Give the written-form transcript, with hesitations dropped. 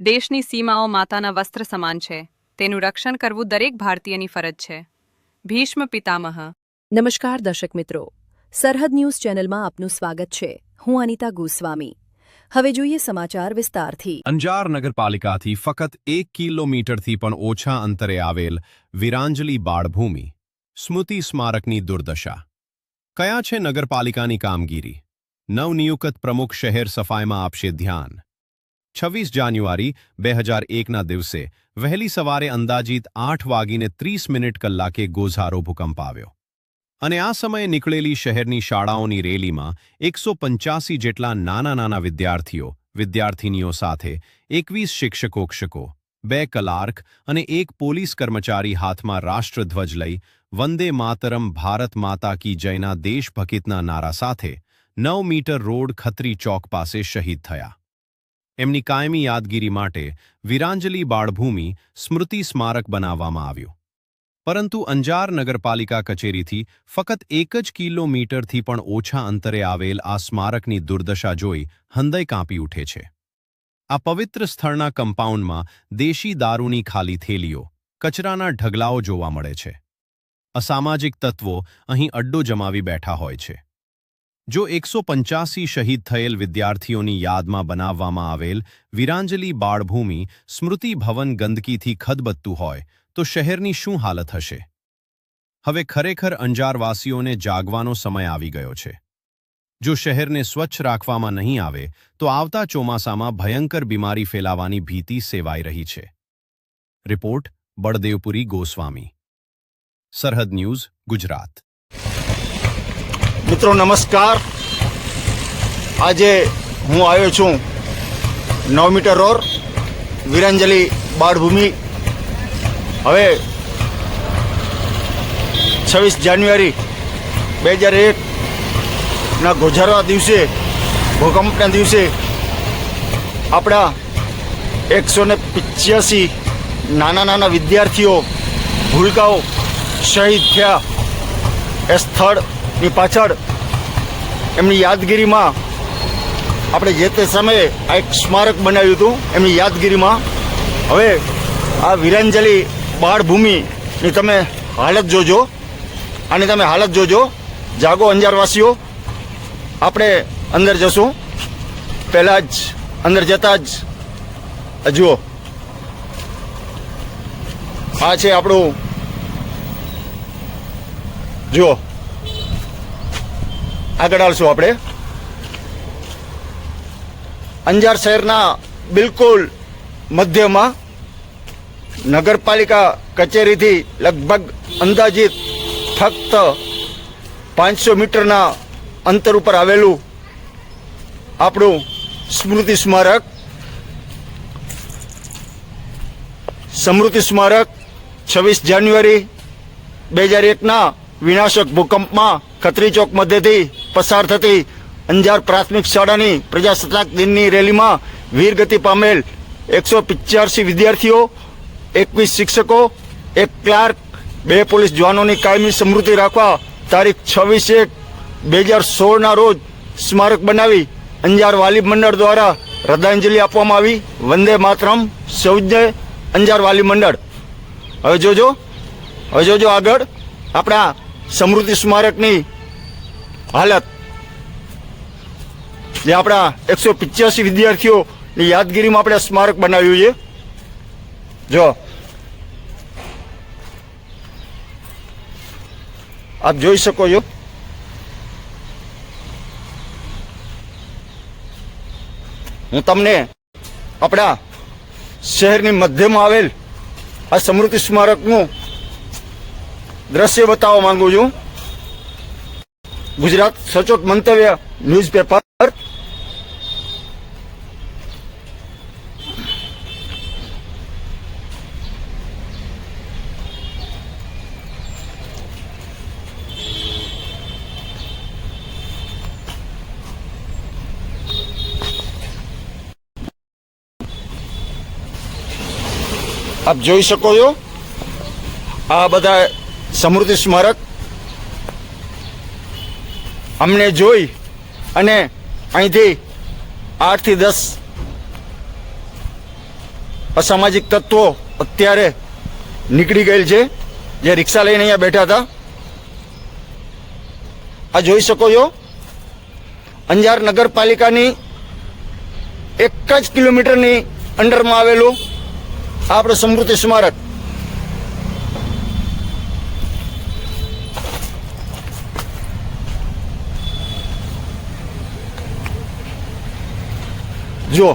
દેશની સીમાઓ માતાના વસ્ત્ર સમાન છે. તેનું રક્ષણ કરવું દરેક ભારતીયની ફરજ છે. ભીષ્મ પિતામહ. નમસ્કાર દર્શક મિત્રો, સરહદ ન્યૂઝ ચેનલમાં આપનું સ્વાગત છે. હું અનિતા ગોસ્વામી. હવે જોઈએ સમાચાર વિસ્તારથી. અંજાર નગરપાલિકાથી ફક્ત 1 કિલોમીટરથી પણ ઓછા અંતરે આવેલ વિરાંજલી બાળભૂમિ સ્મૃતિ સ્મારકની દુર્દશા. કયા છે નગરપાલિકાની કામગીરી? નવનિયુક્ત પ્રમુખ શહેર સફાઈમાં આપશે ધ્યાન. 26 જાન્યુઆરી 2001ના દિવસે વહેલી સવારે અંદાજિત 8:30 કલાકે ગોઝારો ભૂકંપ આવ્યો. અને આ સમયે નીકળેલી શહેરની શાળાઓની રેલીમાં 185 જેટલા નાના વિદ્યાર્થીનીઓ સાથે 21 શિક્ષકો, 2 ક્લાર્ક અને 1 પોલીસ કર્મચારી હાથમાં રાષ્ટ્રધ્વજ લઈ વંદે માતરમ ભારત માતા કી જયના દેશભક્તિના નારા સાથે 9 મીટર રોડ ખત્રી ચોક પાસે શહીદ થયા. એમની કાયમી યાદગીરી માટે વિરાંજલી બાળભૂમિ સ્મૃતિ સ્મારક બનાવવામાં આવ્યું. પરંતુ અંજાર નગરપાલિકા કચેરીથી ફક્ત 1 કિલોમીટરથી પણ ઓછા અંતરે આવેલ આ સ્મારકની દુર્દશા જોઈ હૃદય કાંપી ઉઠે છે. આ પવિત્ર સ્થળના કમ્પાઉન્ડમાં દેશી દારૂની ખાલી થેલીઓ, કચરાના ઢગલાઓ જોવા મળે છે. અસામાજિક તત્વો અહીં અડ્ડો જમાવી બેઠા હોય છે. જો 185 શહીદ થયેલ વિદ્યાર્થીઓની યાદમાં બનાવવામાં આવેલ વિરાંજલી બાળભૂમિ સ્મૃતિ ભવન ગંદકીથી ખદબદતું હોય તો શહેરની શું હાલત હશે? હવે ખરેખર અંજારવાસીઓને જાગવાનો સમય આવી ગયો છે. જો શહેરને સ્વચ્છ રાખવામાં નહીં આવે તો આવતા ચોમાસામાં ભયંકર બીમારી ફેલાવાની ભીતિ સેવાઈ રહી છે. રિપોર્ટ બળદેવપુરી ગોસ્વામી, સરહદ ન્યૂઝ, ગુજરાત. મિત્રો નમસ્કાર. આજે હું આવ્યો છું 9 મીટર રોડ વિરાંજલી બાળભૂમિ. હવે 26 જાન્યુઆરી 2001ના ગોઝારા દિવસે, ભૂકંપના દિવસે આપણા 185 નાના વિદ્યાર્થીઓ, ભૂલકાઓ શહીદ થયા. એ સ્થળની પાછળ એમની યાદગીરીમાં આપણે જે તે સમયે આ એક સ્મારક બનાવ્યું હતું. એમની યાદગીરીમાં હવે આ વિરાંજલી બાળભૂમિની તમે હાલત જોજો. આની તમે હાલત જોજો. જાગો અંજારવાસીઓ. આપણે અંદર જશું. પહેલાં જ અંદર જતાં જ જુઓ, આ છે આપણું, જુઓ આગળ આવશું આપણે. અંજાર શહેરના બિલકુલ મધ્યમાં નગરપાલિકા કચેરીથી લગભગ અંદાજિત ફક્ત 500 મીટરના અંતર ઉપર આવેલું આપણું સ્મૃતિ સ્મારક. સ્મૃતિ સ્મારક 26 જાન્યુઆરી 2001ના વિનાશક ભૂકંપમાં ખત્રી ચોક મધ્યથી પસાર થતી અંજાર પ્રાથમિક શાળાની પ્રજાસત્તાક દિનની રેલીમાં વીરગતિ પામેલ 185 વિદ્યાર્થીઓ, 21 શિક્ષકો, 1 ક્લાર્ક, 2 પોલીસ જવાનોની કાયમી સ્મૃતિ રાખવા તારીખ 26/1/2016ના રોજ સ્મારક બનાવી અંજાર વાલી મંડળ દ્વારા શ્રદ્ધાંજલિ આપવામાં આવી. વંદે માતરમ સૌજન્ય અંજાર વાલી મંડળ. હવે જોજો આગળ આપણા સ્મૃતિ સ્મારકની હાલત. જે આપણા 185 વિદ્યાર્થીઓની યાદગીરીમાં આપણે સ્મારક બનાવ્યું છે. જો આપ જોઈ શકો છો. હું તમને આપણા શહેરની મધ્યમાં આવેલ આ સ્મૃતિ સ્મારકનું દ્રશ્ય બતાવવા માંગુ છું. ગુજરાત સચોટ મંતવ્ય ન્યૂઝપેપર. આપ જોઈ શકો છો આ બધા સ્મૃતિ સ્મારક. અમને જોઈ અને અહીંથી 8 થી 10 અસામાજિક તત્વો અત્યારે નીકળી ગયેલ છે, જે રિક્ષા લઈને અહીંયા બેઠા હતા. આ જોઈ શકો છો, અંજાર નગરપાલિકાની 1 જ કિલોમીટરની અંડરમાં આવેલું આ આપણું સ્મૃતિ સ્મારક. જો